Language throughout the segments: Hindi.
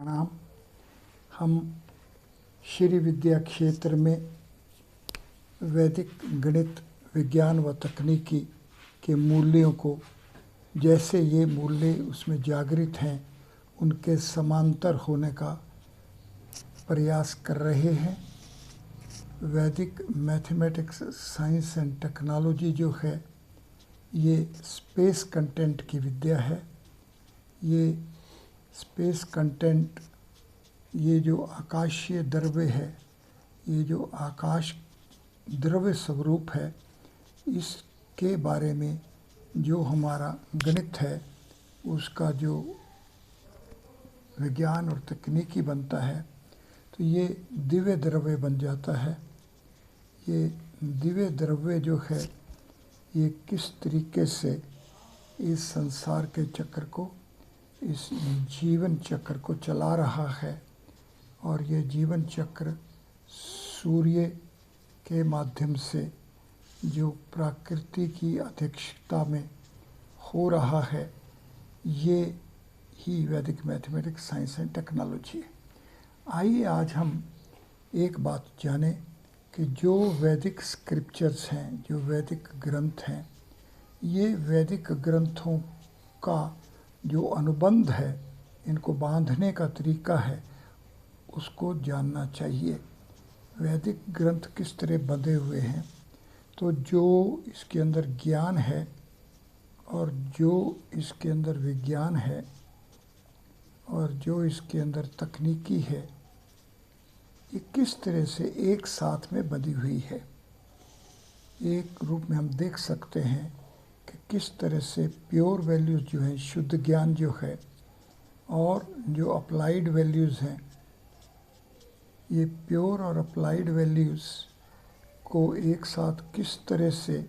प्रणाम। हम श्री विद्या क्षेत्र में वैदिक गणित, विज्ञान व तकनीकी के मूल्यों को, जैसे ये मूल्य उसमें जागृत हैं, उनके समांतर होने का प्रयास कर रहे हैं। वैदिक मैथमेटिक्स, साइंस एंड टेक्नोलॉजी जो है, ये स्पेस कंटेंट की विद्या है। ये स्पेस कंटेंट, ये जो आकाशीय द्रव्य है, ये जो आकाश द्रव्य स्वरूप है, इसके बारे में जो हमारा गणित है, उसका जो विज्ञान और तकनीकी बनता है, तो ये दिव्य द्रव्य बन जाता है। ये दिव्य द्रव्य जो है, ये किस तरीके से इस संसार के चक्र को, इस जीवन चक्र को चला रहा है, और ये जीवन चक्र सूर्य के माध्यम से जो प्रकृति की अध्यक्षता में हो रहा है, ये ही वैदिक मैथमेटिक्स, साइंस एंड टेक्नोलॉजी है। आइए आज हम एक बात जानें कि जो वैदिक स्क्रिप्चर्स हैं, जो वैदिक ग्रंथ हैं, ये वैदिक ग्रंथों का जो अनुबंध है, इनको बांधने का तरीका है, उसको जानना चाहिए। वैदिक ग्रंथ किस तरह बंधे हुए हैं, तो जो इसके अंदर ज्ञान है और जो इसके अंदर विज्ञान है और जो इसके अंदर तकनीकी है, ये किस तरह से एक साथ में बंधी हुई है। एक रूप में हम देख सकते हैं कि किस तरह से प्योर वैल्यूज़ जो हैं, शुद्ध ज्ञान जो है, और जो अप्लाइड वैल्यूज़ हैं, ये प्योर और अप्लाइड वैल्यूज़ को एक साथ किस तरह से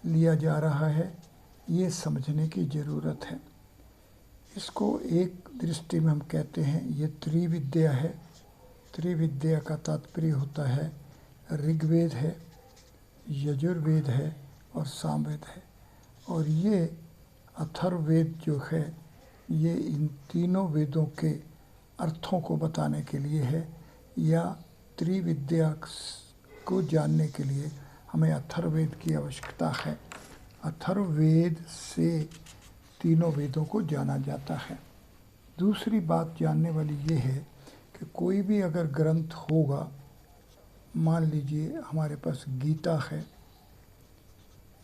लिया जा रहा है, ये समझने की ज़रूरत है। इसको एक दृष्टि में हम कहते हैं ये त्रिविद्या है। त्रिविद्या का तात्पर्य होता है ऋग्वेद है, यजुर्वेद है और सामवेद है। और ये अथर्ववेद जो है, ये इन तीनों वेदों के अर्थों को बताने के लिए है, या त्रिविद्या को जानने के लिए हमें अथर्ववेद की आवश्यकता है। अथर्ववेद से तीनों वेदों को जाना जाता है। दूसरी बात जानने वाली ये है कि कोई भी अगर ग्रंथ होगा, मान लीजिए हमारे पास गीता है,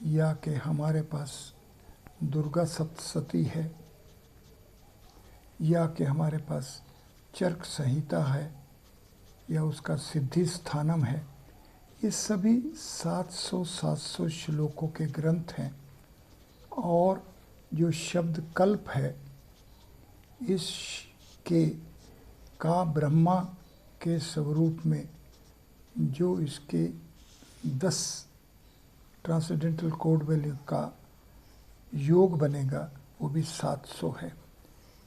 या कि हमारे पास दुर्गा सप्तशती है, या कि हमारे पास चरक संहिता है, या उसका सिद्धि स्थानम है, ये सभी 700 श्लोकों के ग्रंथ हैं। और जो शब्द कल्प है, इसके का ब्रह्मा के स्वरूप में जो इसके 10 ट्रांसेंडेंटल कोड वैल्यू का योग बनेगा, वो भी 700 है।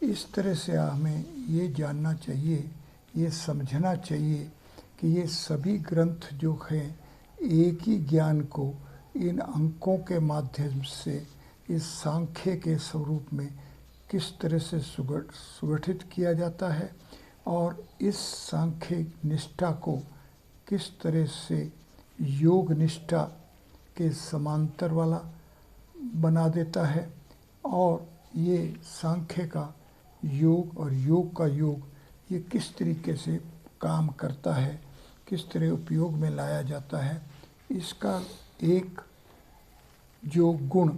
इस तरह से हमें ये जानना चाहिए, ये समझना चाहिए कि ये सभी ग्रंथ जो हैं, एक ही ज्ञान को इन अंकों के माध्यम से इस सांख्य के स्वरूप में किस तरह से सुगठित किया जाता है, और इस सांख्य निष्ठा को किस तरह से योग निष्ठा के समांतर वाला बना देता है, और ये सांख्य का योग और योग का योग, ये किस तरीके से काम करता है, किस तरह उपयोग में लाया जाता है। इसका एक जो गुण,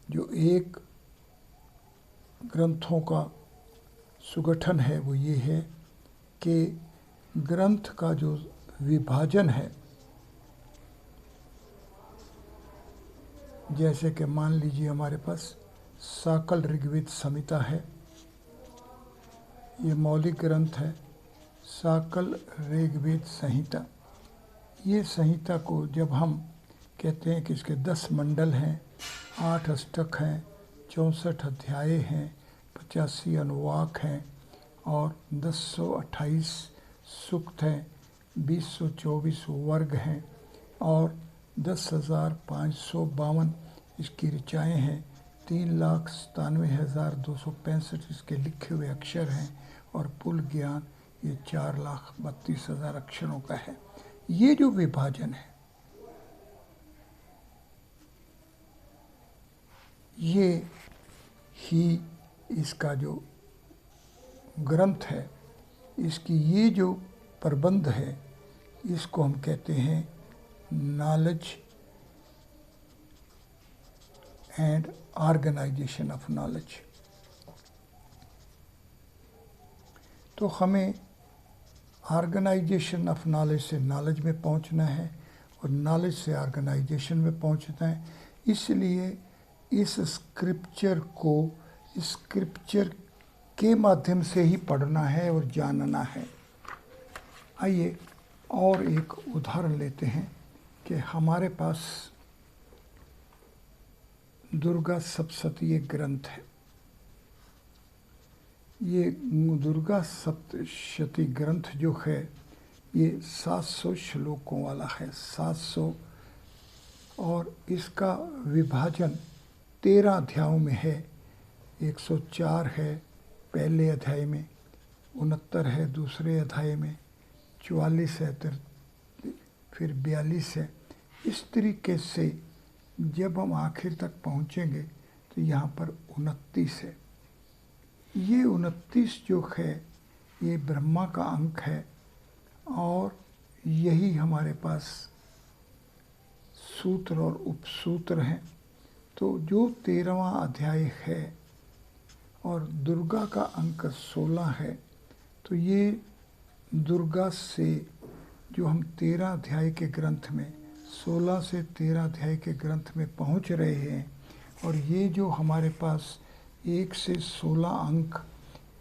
जो एक ग्रंथों का सुगठन है, वो ये है कि ग्रंथ का जो विभाजन है, जैसे कि मान लीजिए हमारे पास साकल ऋग्वेद संहिता है, ये मौलिक ग्रंथ है, साकल ऋग्वेद संहिता। ये संहिता को जब हम कहते हैं कि इसके 10 मंडल हैं, 8 अष्टक हैं, 64 अध्याय हैं, 85 अनुवाक हैं, और 1028 सूक्त हैं, 2024 वर्ग हैं, और 10,552 इसकी ऋचाएँ हैं, 3,97,265 इसके लिखे हुए अक्षर हैं, और पुल ज्ञान ये 4,32,000 अक्षरों का है। ये जो विभाजन है, ये ही इसका जो ग्रंथ है, इसकी ये जो प्रबंध है, इसको हम कहते हैं knowledge and organisation of knowledge. तो हमें ऑर्गेनाइजेशन ऑफ नॉलेज से नॉलेज में पहुंचना है और नॉलेज से ऑर्गेनाइजेशन में पहुंचना है। इसलिए इस स्क्रिप्चर को स्क्रिप्चर के माध्यम से ही पढ़ना है और जानना है। आइए और एक उदाहरण लेते हैं कि हमारे पास दुर्गा सप्तशती एक ग्रंथ है। ये दुर्गा सप्तशती ग्रंथ जो है ये 700 श्लोकों वाला है, 700, और इसका विभाजन 13 अध्यायों में है। 104 है पहले अध्याय में, 69 है दूसरे अध्याय में, 44 है फिर 42 है। इस तरीके से जब हम आखिर तक पहुँचेंगे तो यहाँ पर 29 है। ये 29 जो है ये ब्रह्मा का अंक है और यही हमारे पास सूत्र और उपसूत्र हैं। तो जो 13वां अध्याय है और दुर्गा का अंक 16 है, तो ये दुर्गा से जो हम 13 अध्याय के ग्रंथ में 16 से 13 अध्याय के ग्रंथ में पहुंच रहे हैं, और ये जो हमारे पास 1 से 16 अंक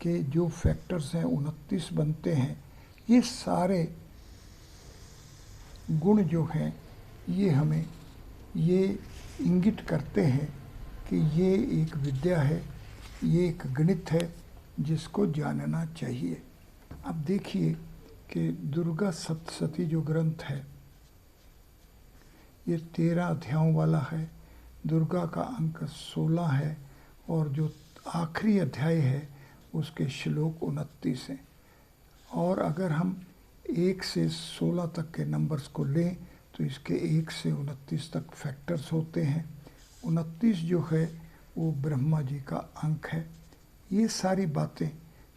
के जो फैक्टर्स हैं 29 बनते हैं, ये सारे गुण जो हैं ये हमें ये इंगित करते हैं कि ये एक विद्या है, ये एक गणित है जिसको जानना चाहिए। अब देखिए कि दुर्गा सप्तशती जो ग्रंथ है ये 13 अध्यायों वाला है, दुर्गा का अंक 16 है और जो आखिरी अध्याय है उसके श्लोक 29 हैं। और अगर हम 1 से 16 तक के नंबर्स को लें तो इसके 1 से 29 तक फैक्टर्स होते हैं। 29 जो है वो ब्रह्मा जी का अंक है। ये सारी बातें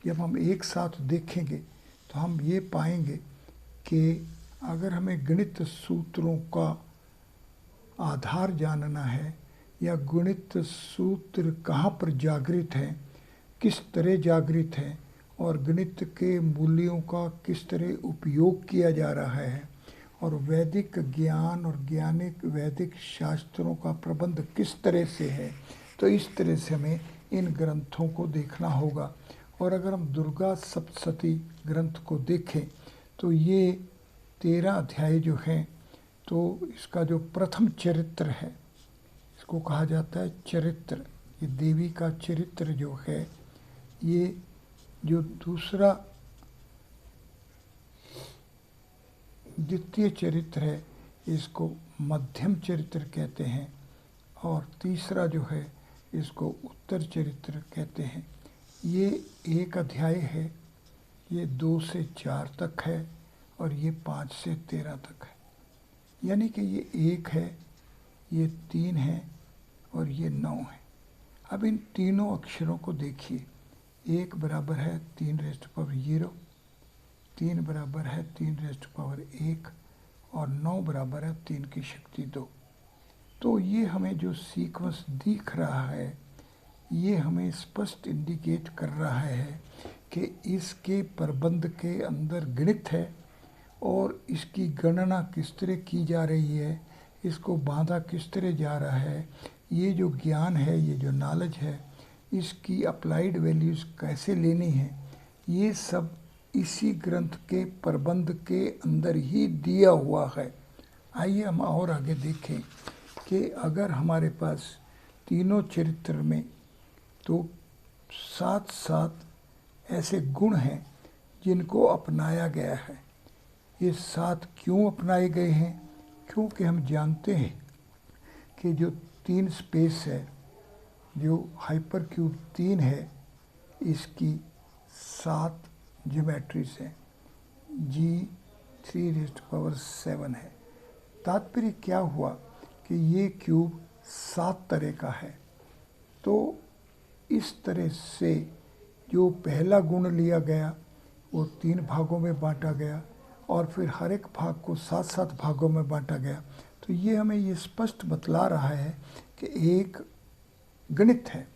जब हम एक साथ देखेंगे तो हम ये पाएंगे कि अगर हमें गणित सूत्रों का आधार जानना है या गणित सूत्र कहाँ पर जागृत हैं, किस तरह जागृत हैं और गणित के मूल्यों का किस तरह उपयोग किया जा रहा है और वैदिक ज्ञान और वैदिक शास्त्रों का प्रबंध किस तरह से है, तो इस तरह से हमें इन ग्रंथों को देखना होगा। और अगर हम दुर्गा सप्तशती ग्रंथ को देखें तो ये 13 अध्याय जो हैं, तो इसका जो प्रथम चरित्र है इसको कहा जाता है चरित्र। ये देवी का चरित्र जो है, ये जो दूसरा द्वितीय चरित्र है इसको मध्यम चरित्र कहते हैं और तीसरा जो है इसको उत्तर चरित्र कहते हैं। ये एक अध्याय है, ये 2 से 4 तक है और ये 5 से 13 तक है। यानी कि ये 1 है, ये 3 है और ये 9 है। अब इन तीनों अक्षरों को देखिए, 1 बराबर है 3⁻0, 3 बराबर है 3⁻1 और 9 बराबर है 3 की शक्ति 2। तो ये हमें जो सीक्वेंस दिख रहा है ये हमें स्पष्ट इंडिकेट कर रहा है कि इसके प्रबंध के अंदर गणित है और इसकी गणना किस तरह की जा रही है, इसको बांधा किस तरह जा रहा है, ये जो ज्ञान है, ये जो नॉलेज है, इसकी अप्लाइड वैल्यूज़ कैसे लेनी है, ये सब इसी ग्रंथ के प्रबंध के अंदर ही दिया हुआ है। आइए हम और आगे देखें कि अगर हमारे पास तीनों चरित्र में तो 7 ऐसे गुण हैं जिनको अपनाया गया है। ये 7 क्यों अपनाए गए हैं? क्योंकि हम जानते हैं कि जो 3 स्पेस है, जो हाइपर क्यूब 3 है, इसकी 7 ज्योमेट्रीज हैं, G3⁻7 है। तात्पर्य क्या हुआ कि ये क्यूब 7 तरह का है। तो इस तरह से जो पहला गुण लिया गया वो 3 भागों में बांटा गया और फिर हर एक भाग को 7-7 भागों में बांटा गया। तो ये हमें ये स्पष्ट बतला रहा है कि एक गणित है।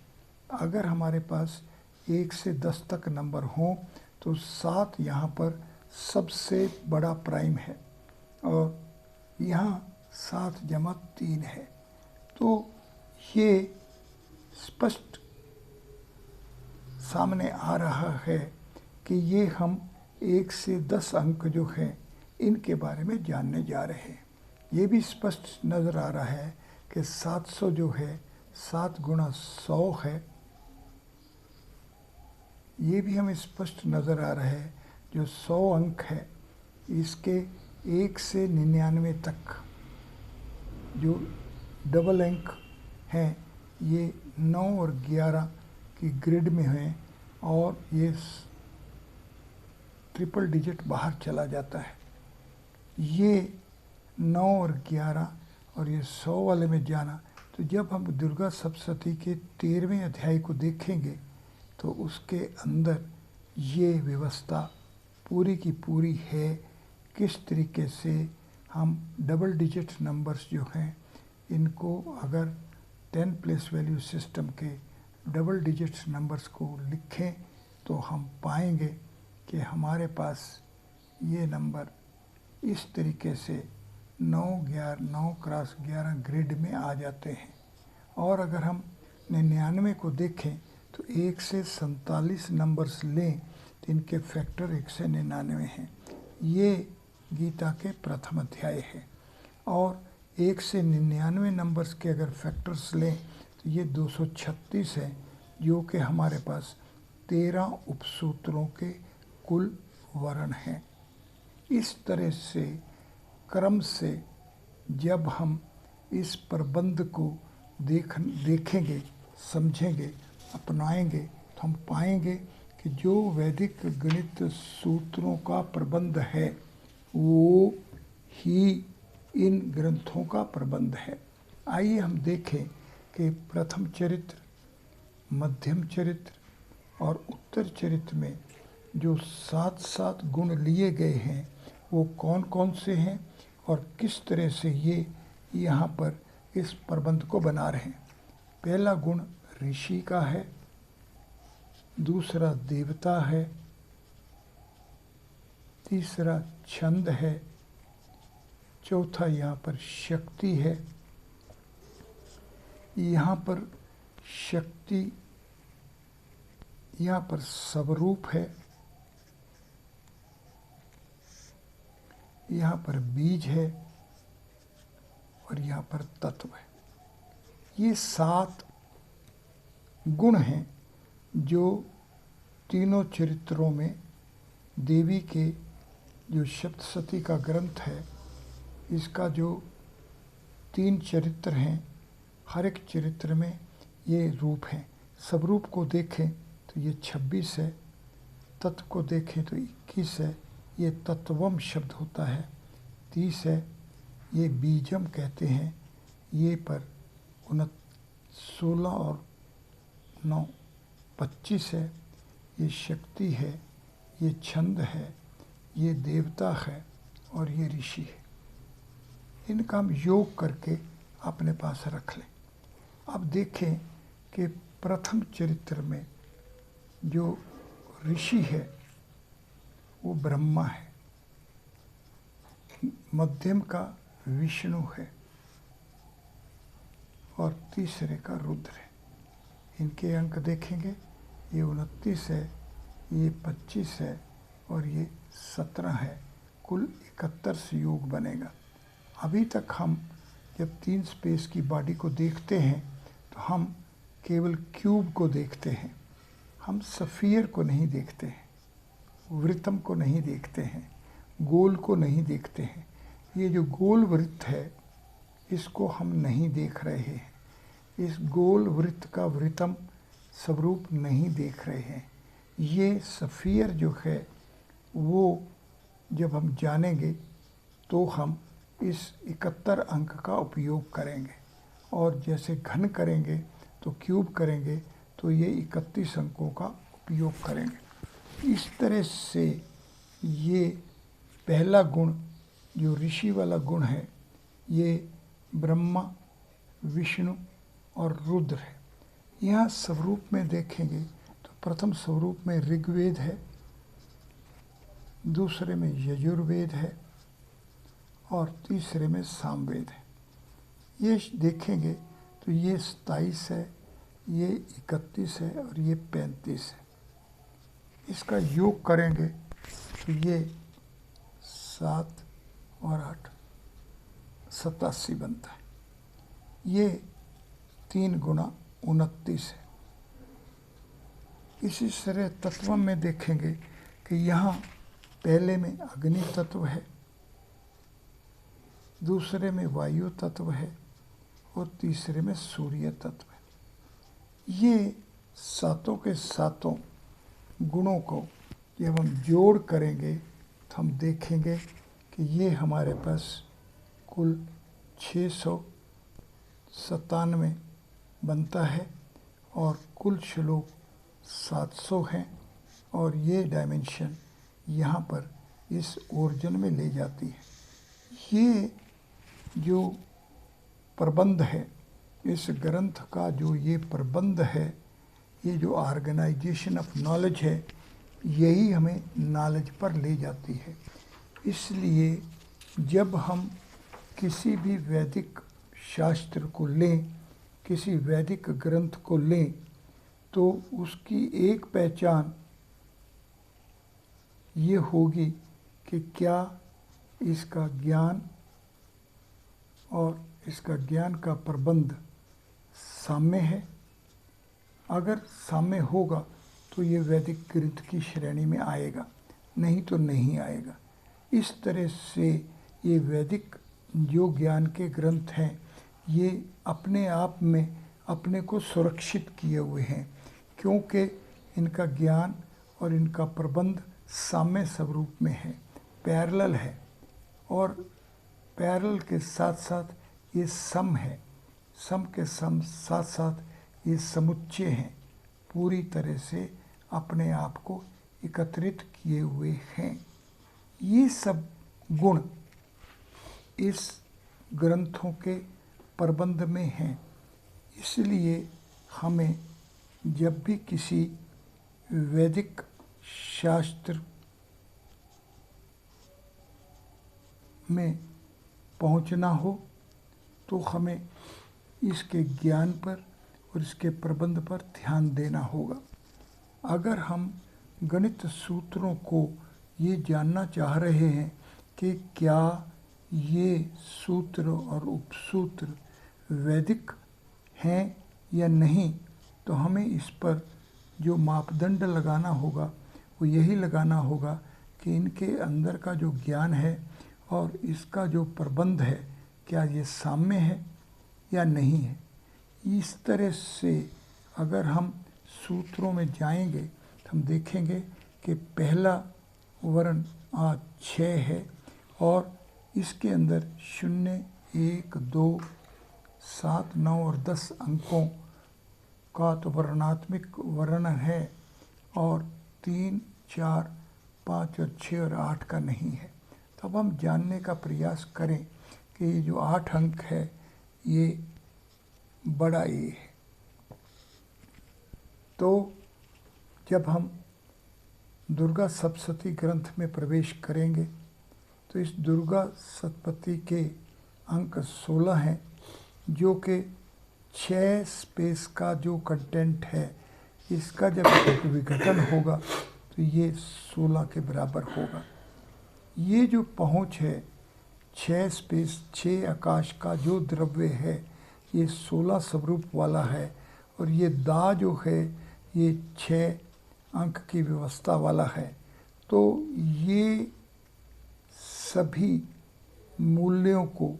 अगर हमारे पास 1 से 10 तक नंबर हों तो 7 यहाँ पर सबसे बड़ा प्राइम है और यहाँ 7 जमा 3 है। तो ये स्पष्ट सामने आ रहा है कि ये हम 1 से 10 अंक जो हैं इनके बारे में जानने जा रहे हैं। ये भी स्पष्ट नज़र आ रहा है कि 700 जो है 7 गुणा 100 है। ये भी हमें स्पष्ट नज़र आ रहा है जो 100 अंक है इसके 1 से 99 तक जो डबल अंक हैं ये 9 और 11 की ग्रिड में हैं और ये ट्रिपल डिजिट बाहर चला जाता है। ये 9 और 11 और ये 100 वाले में जाना। तो जब हम दुर्गा सप्तशती के 13वें अध्याय को देखेंगे तो उसके अंदर ये व्यवस्था पूरी की पूरी है, किस तरीके से हम डबल डिजिट नंबर्स जो हैं इनको अगर 10 प्लेस वैल्यू सिस्टम के डबल डिजिट नंबर्स को लिखें तो हम पाएंगे कि हमारे पास ये नंबर इस तरीके से 9 क्रॉस 11 ग्रिड में आ जाते हैं। और अगर हम 99 को देखें तो 1 से 47 नंबर्स लें तो इनके फैक्टर 1 से 99 हैं। ये गीता के प्रथम अध्याय है। और 1 से 99 नंबर्स के अगर फैक्टर्स लें तो ये 236 है, जो कि हमारे पास 13 उपसूत्रों के कुल वर्ण हैं। इस तरह से क्रम से जब हम इस प्रबंध को देखेंगे, समझेंगे, अपनाएंगे तो हम पाएंगे कि जो वैदिक गणित सूत्रों का प्रबंध है वो ही इन ग्रंथों का प्रबंध है। आइए हम देखें कि प्रथम चरित्र, मध्यम चरित्र और उत्तर चरित्र में जो 7-7 गुण लिए गए हैं वो कौन कौन से हैं और किस तरह से ये यहाँ पर इस प्रबंध को बना रहे हैं। पहला गुण ऋषि का है, दूसरा देवता है, तीसरा छंद है, चौथा यहाँ पर शक्ति है। यहाँ पर शक्ति, यहाँ पर स्वरूप है, यहाँ पर बीज है और यहाँ पर तत्व है। ये 7 गुण हैं जो तीनों चरित्रों में देवी के जो सप्तशती का ग्रंथ है इसका जो 3 चरित्र हैं, हर एक चरित्र में ये रूप हैं। स्वरूप को देखें तो ये 26 है, तत्व को देखें तो 21 है, ये तत्वम शब्द होता है, 30 है, ये बीजम कहते हैं, ये पर 16 और 9 25 है, ये शक्ति है, ये छंद है, ये देवता है और ये ऋषि है। इनका हम योग करके अपने पास रख लें। अब देखें कि प्रथम चरित्र में जो ऋषि है वो ब्रह्मा है, मध्यम का विष्णु है और तीसरे का रुद्र है। इनके अंक देखेंगे, ये 29 है, ये 25 है और ये 17 है। कुल 71 योग बनेगा। अभी तक हम जब 3 स्पेस की बॉडी को देखते हैं तो हम केवल क्यूब को देखते हैं, हम सफ़ियर को नहीं देखते हैं, वृत्तम को नहीं देखते हैं, गोल को नहीं देखते हैं। ये जो गोल वृत्त है इसको हम नहीं देख रहे हैं, इस गोल वृत्त का वृत्तम स्वरूप नहीं देख रहे हैं। ये सफ़ियर जो है वो जब हम जानेंगे तो हम इस 71 अंक का उपयोग करेंगे, और जैसे घन करेंगे तो क्यूब करेंगे तो ये 31 अंकों का उपयोग करेंगे। इस तरह से ये पहला गुण जो ऋषि वाला गुण है ये ब्रह्मा, विष्णु और रुद्र है। यहाँ स्वरूप में देखेंगे तो प्रथम स्वरूप में ऋग्वेद है, दूसरे में यजुर्वेद है और तीसरे में सामवेद है। ये देखेंगे तो ये 27 है, ये 31 है और ये 35 है। इसका योग करेंगे तो ये 7 और 8 87 बनता है। ये 3 गुना 29 है। इसी तरह तत्व में देखेंगे कि यहाँ पहले में अग्नि तत्व है, दूसरे में वायु तत्व है और तीसरे में सूर्य तत्व है। ये सातों के सातों गुणों को जब हम जोड़ करेंगे तो हम देखेंगे कि ये हमारे पास कुल 697 बनता है और कुल श्लोक 700 हैं, और ये डायमेंशन यहाँ पर इस ओरिजिन में ले जाती है। ये जो प्रबंध है, इस ग्रंथ का जो ये प्रबंध है, ये जो ऑर्गेनाइजेशन ऑफ नॉलेज है, यही हमें नॉलेज पर ले जाती है। इसलिए जब हम किसी भी वैदिक शास्त्र को लें, किसी वैदिक ग्रंथ को लें, तो उसकी एक पहचान ये होगी कि क्या इसका ज्ञान और इसका ज्ञान का प्रबंध साम्य है। अगर साम्य होगा तो ये वैदिक ग्रंथ की श्रेणी में आएगा, नहीं तो नहीं आएगा। इस तरह से ये वैदिक जो ज्ञान के ग्रंथ हैं, ये अपने आप में अपने को सुरक्षित किए हुए हैं, क्योंकि इनका ज्ञान और इनका प्रबंध साम्य स्वरूप में है, पैरेलल है, और पैरेलल के साथ साथ ये सम है, सम के सम साथ साथ ये समुच्चय हैं, पूरी तरह से अपने आप को एकत्रित किए हुए हैं। ये सब गुण इस ग्रंथों के प्रबंध में हैं। इसलिए हमें जब भी किसी वैदिक शास्त्र में पहुंचना हो तो हमें इसके ज्ञान पर और इसके प्रबंध पर ध्यान देना होगा। अगर हम गणित सूत्रों को ये जानना चाह रहे हैं कि क्या ये सूत्र और उपसूत्र वैदिक हैं या नहीं, तो हमें इस पर जो मापदंड लगाना होगा वो यही लगाना होगा कि इनके अंदर का जो ज्ञान है और इसका जो प्रबंध है, क्या ये साम्य है या नहीं है। इस तरह से अगर हम सूत्रों में जाएंगे तो हम देखेंगे कि पहला वर्ण 6 है और इसके अंदर 0, 1, 2, 7, 9 और 10 अंकों का तो वर्णात्मक वर्ण है, और 3, 4, 5 और 6 और 8 का नहीं है। तो अब हम जानने का प्रयास करें कि ये जो 8 अंक है ये बड़ा ए है। तो जब हम दुर्गा सप्तशती ग्रंथ में प्रवेश करेंगे तो इस दुर्गा सप्तशती के अंक 16 हैं, जो कि 6 स्पेस का जो कंटेंट है, इसका जब विघटन होगा तो ये 16 के बराबर होगा। ये जो पहुँच है 6 स्पेस 6 आकाश का जो द्रव्य है, ये 16 स्वरूप वाला है, और ये दा जो है ये 6 अंक की व्यवस्था वाला है। तो ये सभी मूल्यों को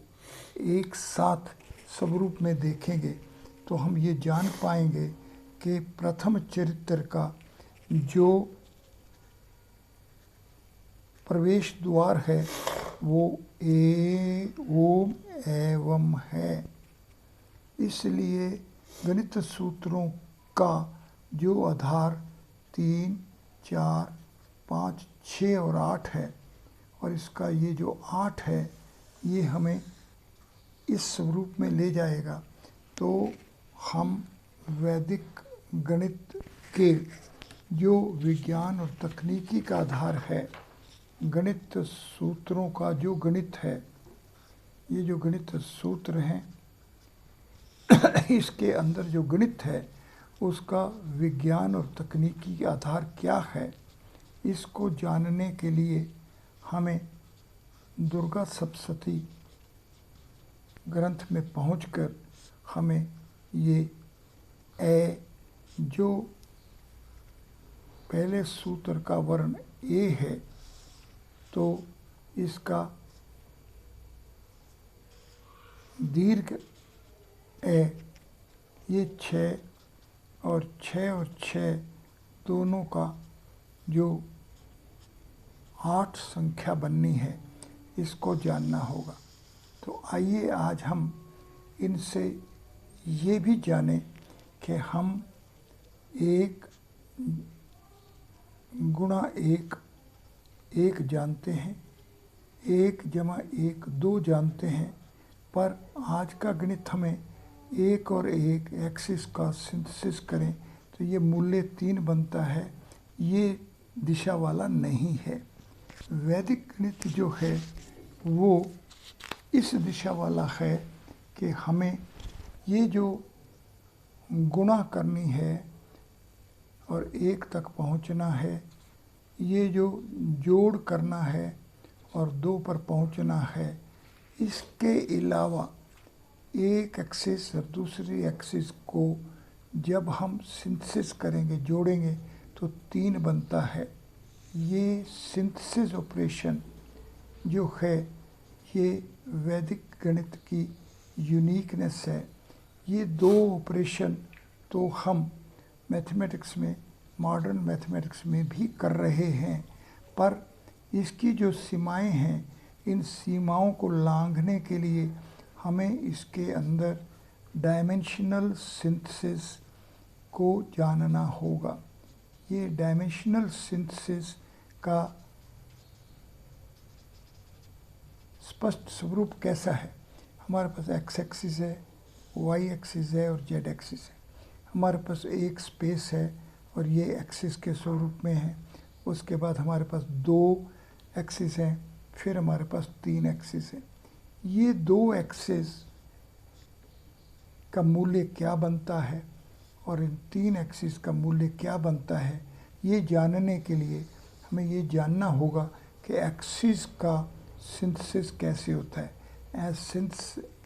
एक साथ स्वरूप में देखेंगे तो हम ये जान पाएंगे कि प्रथम चरित्र का जो प्रवेश द्वार है वो ए ओम एवं है। इसलिए गणित सूत्रों का जो आधार 3, 4, 5, 6 और 8 है, और इसका ये जो 8 है ये हमें इस स्वरूप में ले जाएगा। तो हम वैदिक गणित के जो विज्ञान और तकनीकी का आधार है, गणित सूत्रों का जो गणित है, ये जो गणित सूत्र हैं इसके अंदर जो गणित है उसका विज्ञान और तकनीकी आधार क्या है, इसको जानने के लिए हमें दुर्गा सप्तशती ग्रंथ में पहुंचकर हमें ये ए जो पहले सूत्र का वर्ण ए है, तो इसका दीर्घ ए, ये 6 और 6 दोनों का जो 8 संख्या बननी है, इसको जानना होगा। तो आइए आज हम इनसे ये भी जानें कि हम 1 गुणा 1 जानते हैं, 1 जमा 1 2 जानते हैं, पर आज का गणित हमें 1 और 1 एक्सिस का सिंथेसिस करें तो ये मूल्य 3 बनता है, ये दिशा वाला नहीं है। वैदिक गणित जो है वो इस दिशा वाला है कि हमें ये जो गुणा करनी है और 1 तक पहुंचना है, ये जो जोड़ करना है और 2 पर पहुंचना है, इसके अलावा एक एक्सिस और दूसरी एक्सिस को जब हम सिंथेसिस करेंगे, जोड़ेंगे, तो 3 बनता है। ये सिंथेसिस ऑपरेशन जो है ये वैदिक गणित की यूनिकनेस है। ये 2 ऑपरेशन तो हम मैथमेटिक्स में, मॉडर्न मैथमेटिक्स में भी कर रहे हैं, पर इसकी जो सीमाएं हैं, इन सीमाओं को लांघने के लिए हमें इसके अंदर डायमेंशनल सिंथेसिस को जानना होगा। ये डायमेंशनल सिंथेसिस का स्पष्ट स्वरूप कैसा है? हमारे पास एक्स एक्सिस है, वाई एक्सिस है और जेड एक्सिस है। हमारे पास एक स्पेस है और ये एक्सिस के स्वरूप में है। उसके बाद हमारे पास 2 एक्सिस हैं, फिर हमारे पास 3 एक्सिस हैं। ये 2 एक्सिस का मूल्य क्या बनता है और इन 3 एक्सिस का मूल्य क्या बनता है, ये जानने के लिए हमें ये जानना होगा कि एक्सिस का सिंथेसिस कैसे होता है।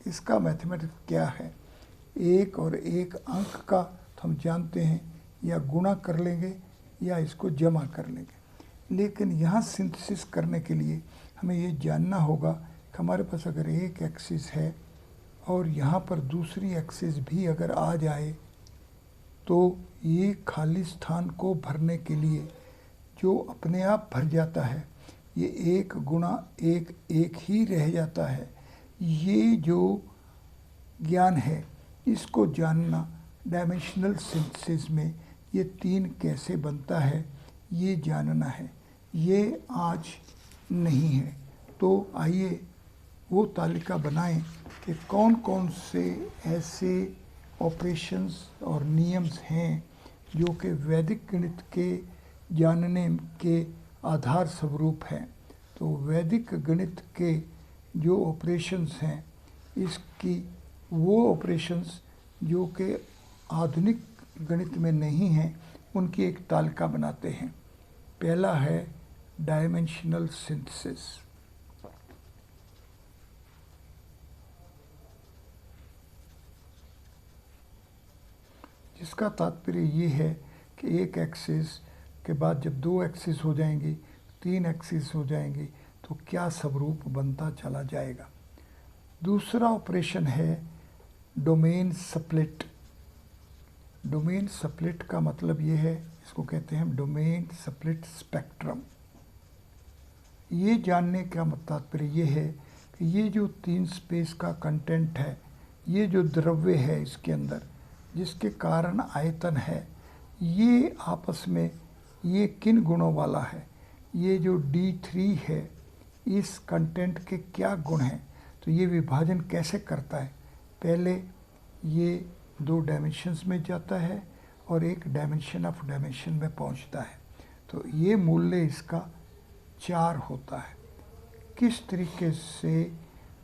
इसका मैथमेटिक्स क्या है? 1 और 1 अंक का तो हम जानते हैं, या गुणा कर लेंगे या इसको जमा कर लेंगे। लेकिन यहाँ सिंथेसिस करने के लिए हमें ये जानना होगा कि हमारे पास अगर एक एक्सिस है और यहाँ पर दूसरी एक्सिस भी अगर आ जाए, तो ये खाली स्थान को भरने के लिए जो अपने आप भर जाता है, ये 1 गुणा 1 1 ही रह जाता है। ये जो ज्ञान है, इसको जानना डायमेंशनल सिंथेसिस में ये 3 कैसे बनता है, ये जानना है। ये आज नहीं है। तो आइए वो तालिका बनाएं कि कौन कौन से ऐसे ऑपरेशंस और नियम्स हैं जो कि वैदिक गणित के जानने के आधार स्वरूप हैं। तो वैदिक गणित के जो ऑपरेशंस हैं, इसकी वो ऑपरेशंस जो कि आधुनिक गणित में नहीं हैं, उनकी एक तालिका बनाते हैं। पहला है डायमेंशनल सिंथेसिस। जिसका तात्पर्य ये है कि एक एक्सिस के बाद जब 2 एक्सिस हो जाएंगी, 3 एक्सिस हो जाएंगी, तो क्या स्वरूप बनता चला जाएगा। दूसरा ऑपरेशन है डोमेन स्प्लिट। डोमेन स्प्लिट का मतलब ये है, इसको कहते हैं डोमेन स्प्लिट स्पेक्ट्रम। ये जानने का तात्पर्य ये है कि ये जो 3 स्पेस का कंटेंट है, ये जो द्रव्य है इसके अंदर जिसके कारण आयतन है, ये आपस में ये किन गुणों वाला है, ये जो D3 है इस कंटेंट के क्या गुण हैं, तो ये विभाजन कैसे करता है। पहले ये 2 डायमेंशंस में जाता है और एक डायमेंशन ऑफ डायमेंशन में पहुंचता है, तो ये मूल्य इसका 4 होता है। किस तरीके से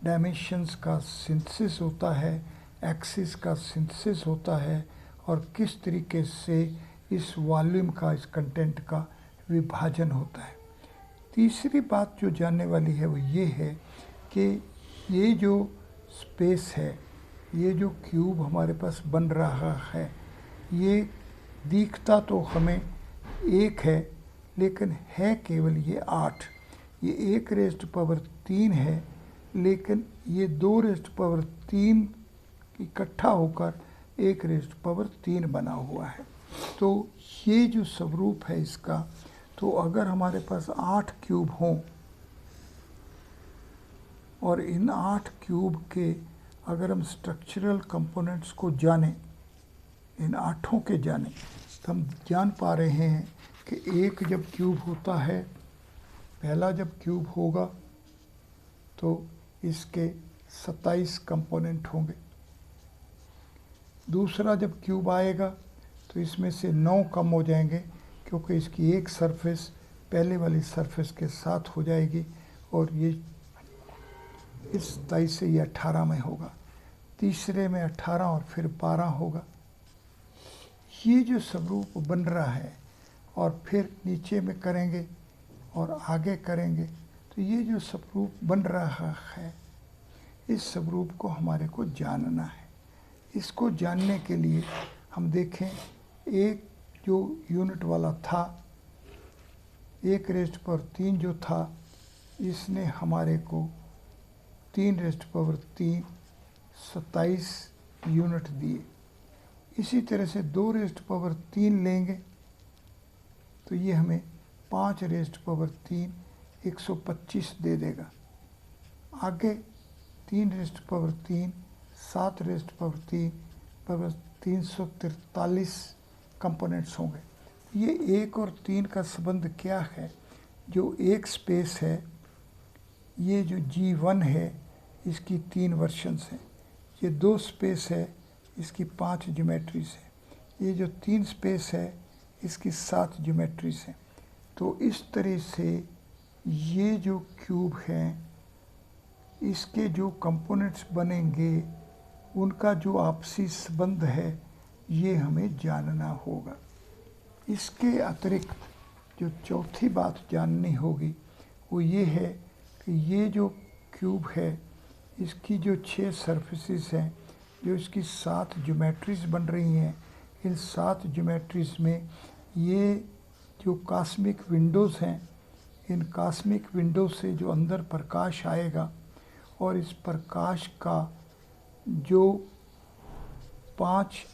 डायमेंशंस का सिंथेसिस होता है, एक्सिस का सिंथेसिस होता है, और किस तरीके से इस वॉल्यूम का, इस कंटेंट का विभाजन होता है। तीसरी बात जो जानने वाली है वो ये है कि ये जो स्पेस है, ये जो क्यूब हमारे पास बन रहा है, ये दिखता तो हमें एक है लेकिन है केवल ये 8। ये 1⁻³ है लेकिन ये 2⁻³ इकट्ठा होकर 1⁻³ बना हुआ है। तो ये जो स्वरूप है इसका, तो अगर हमारे पास 8 क्यूब हों और इन 8 क्यूब के अगर हम स्ट्रक्चरल कंपोनेंट्स को जानें, इन 8 के जानें, तो हम जान पा रहे हैं कि एक जब क्यूब होता है, पहला जब क्यूब होगा तो इसके 27 कंपोनेंट होंगे। दूसरा जब क्यूब आएगा तो इसमें से 9 कम हो जाएंगे क्योंकि इसकी एक सरफेस पहले वाली सरफेस के साथ हो जाएगी और ये इस 27 से ये 18 में होगा। तीसरे में 18 और फिर 12 होगा। ये जो स्वरूप बन रहा है और फिर नीचे में करेंगे और आगे करेंगे, तो ये जो स्वरूप बन रहा है, इस स्वरूप को हमारे को जानना है। इसको जानने के लिए हम देखें, एक जो यूनिट वाला था 1⁻³ जो था, इसने हमारे को 3⁻³ 27 यूनिट दिए। इसी तरह से 2⁻³ लेंगे तो ये हमें 5⁻³ 125 दे देगा। आगे 3⁻³ 7⁻³ 343 कंपोनेंट्स होंगे। ये 1 और 3 का संबंध क्या है? जो एक स्पेस है, ये जो G1 है, इसकी 3 वर्शंस हैं। ये 2 स्पेस है, इसकी 5 ज्योमेट्रीज है। ये जो 3 स्पेस है, इसकी 7 ज्योमेट्रीज हैं। तो इस तरह से ये जो क्यूब हैं, इसके जो कंपोनेंट्स बनेंगे, उनका जो आपसी संबंध है, ये हमें जानना होगा। इसके अतिरिक्त जो चौथी बात जाननी होगी वो ये है कि ये जो क्यूब है, इसकी जो 6 सरफेसेस हैं, जो इसकी 7 ज्योमेट्रीज बन रही हैं, इन 7 ज्योमेट्रीज में ये जो कॉस्मिक विंडोज़ हैं, इन कॉस्मिक विंडो से जो अंदर प्रकाश आएगा और इस प्रकाश का जो 5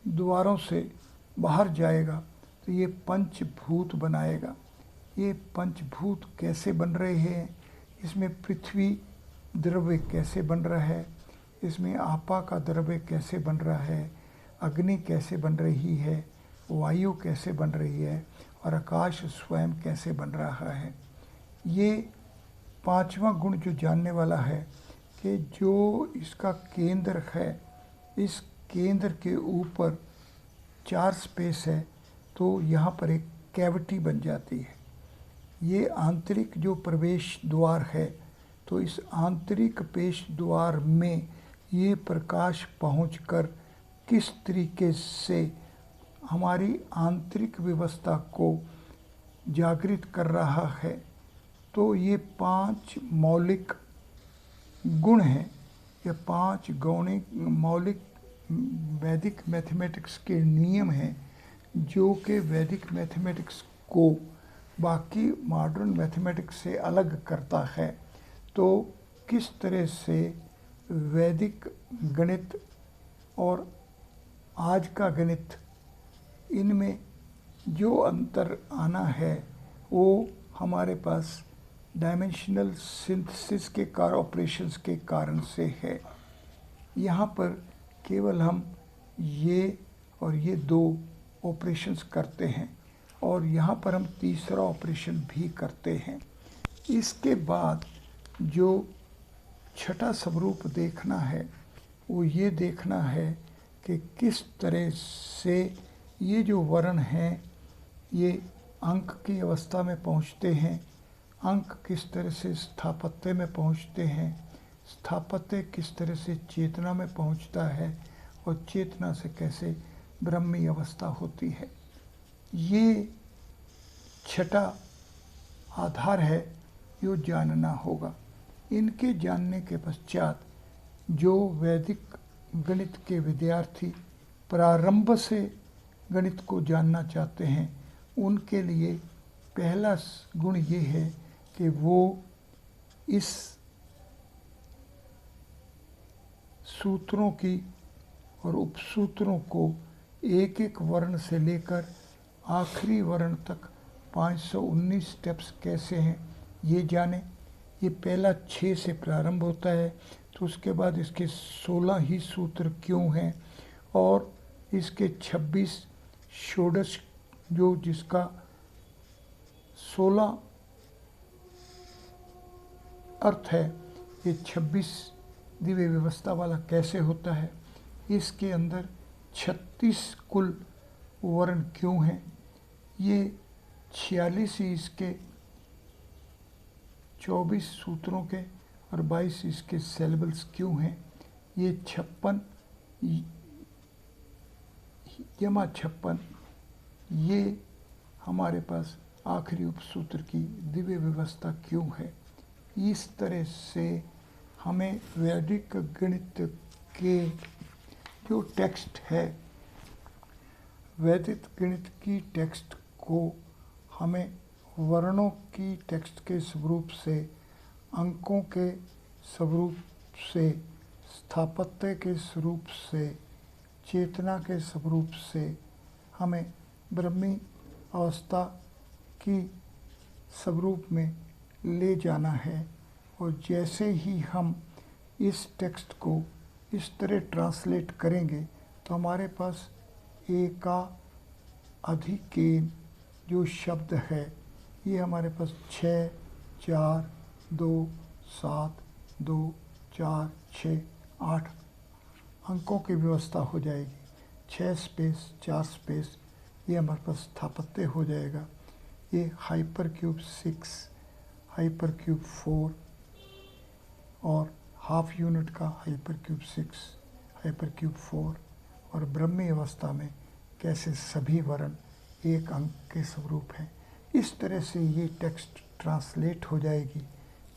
द्वारों से बाहर जाएगा, तो ये पंचभूत बनाएगा। ये पंचभूत कैसे बन रहे हैं? इसमें पृथ्वी द्रव्य कैसे बन रहा है, इसमें आपा का द्रव्य कैसे बन रहा है, अग्नि कैसे बन रही है, वायु कैसे बन रही है, और आकाश स्वयं कैसे बन रहा है। ये 5वां गुण जो जानने वाला है कि जो इसका केंद्र है, इस केंद्र के ऊपर 4 स्पेस है, तो यहाँ पर एक कैविटी बन जाती है। ये आंतरिक जो प्रवेश द्वार है, तो इस आंतरिक प्रवेश द्वार में ये प्रकाश पहुंचकर किस तरीके से हमारी आंतरिक व्यवस्था को जागृत कर रहा है। तो ये 5 मौलिक गुण हैं, ये 5 गौणिक मौलिक वैदिक मैथमेटिक्स के नियम हैं, जो कि वैदिक मैथमेटिक्स को बाकी मॉडर्न मैथमेटिक्स से अलग करता है। तो किस तरह से वैदिक गणित और आज का गणित, इनमें जो अंतर आना है वो हमारे पास डायमेंशनल सिंथेसिस के ऑपरेशंस के कारण से है। यहाँ पर केवल हम ये और ये दो ऑपरेशंस करते हैं और यहाँ पर हम तीसरा ऑपरेशन भी करते हैं। इसके बाद जो छठा स्वरूप देखना है वो ये देखना है कि किस तरह से ये जो वर्ण हैं ये अंक की अवस्था में पहुँचते हैं, अंक किस तरह से स्थापत्य में पहुँचते हैं, स्थापत्य किस तरह से चेतना में पहुँचता है और चेतना से कैसे ब्रह्मी अवस्था होती है। ये छठा आधार है जो जानना होगा। इनके जानने के पश्चात जो वैदिक गणित के विद्यार्थी प्रारंभ से गणित को जानना चाहते हैं उनके लिए पहला गुण ये है कि वो इस सूत्रों की और उपसूत्रों को एक एक वर्ण से लेकर आखिरी वर्ण तक 519 स्टेप्स कैसे हैं ये जाने। ये पहला 6 से प्रारंभ होता है तो उसके बाद इसके 16 ही सूत्र क्यों हैं और इसके 26 षोडश जो जिसका 16 अर्थ है, ये 26 दिव्य व्यवस्था वाला कैसे होता है, इसके अंदर 36 कुल वर्ण क्यों हैं, ये 46 ही इसके 24 सूत्रों के और 22 इसके सिलेबल्स क्यों हैं, ये 56 जमा 56 ये हमारे पास आखिरी उपसूत्र की दिव्य व्यवस्था क्यों है। इस तरह से हमें वैदिक गणित के जो टेक्स्ट है, वैदिक गणित की टेक्स्ट को हमें वर्णों की टेक्स्ट के स्वरूप से, अंकों के स्वरूप से, स्थापत्य के स्वरूप से, चेतना के स्वरूप से हमें ब्रह्मी अवस्था की स्वरूप में ले जाना है। और जैसे ही हम इस टेक्स्ट को इस तरह ट्रांसलेट करेंगे तो हमारे पास एका अधिकेन जो शब्द है ये हमारे पास 6, 4, 2, 7, 2, 4, 6, 8 अंकों की व्यवस्था हो जाएगी। 6 स्पेस 4 स्पेस ये हमारे पास स्थापत्य हो जाएगा। ये हाइपर क्यूब 6, हाइपर क्यूब 4 और हाफ यूनिट का हाइपर क्यूब 6, हाइपर क्यूब 4 और ब्रह्मी अवस्था में कैसे सभी वर्ण एक अंक के स्वरूप हैं। इस तरह से ये टेक्स्ट ट्रांसलेट हो जाएगी।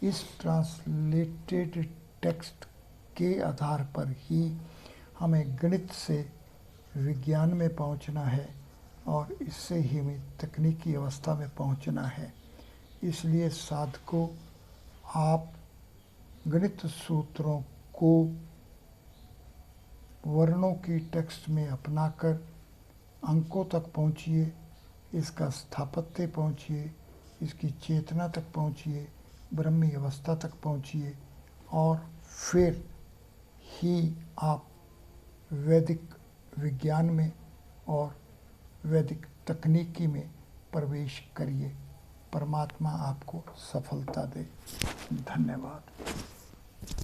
इस ट्रांसलेटेड टेक्स्ट के आधार पर ही हमें गणित से विज्ञान में पहुंचना है और इससे ही हमें तकनीकी अवस्था में पहुंचना है। इसलिए साधकों, आप गणित सूत्रों को वर्णों की टेक्स्ट में अपनाकर अंकों तक पहुंचिए, इसका स्थापत्य पहुंचिए, इसकी चेतना तक पहुंचिए, ब्रह्मी अवस्था तक पहुंचिए और फिर ही आप वैदिक विज्ञान में और वैदिक तकनीकी में प्रवेश करिए। परमात्मा आपको सफलता दे। धन्यवाद।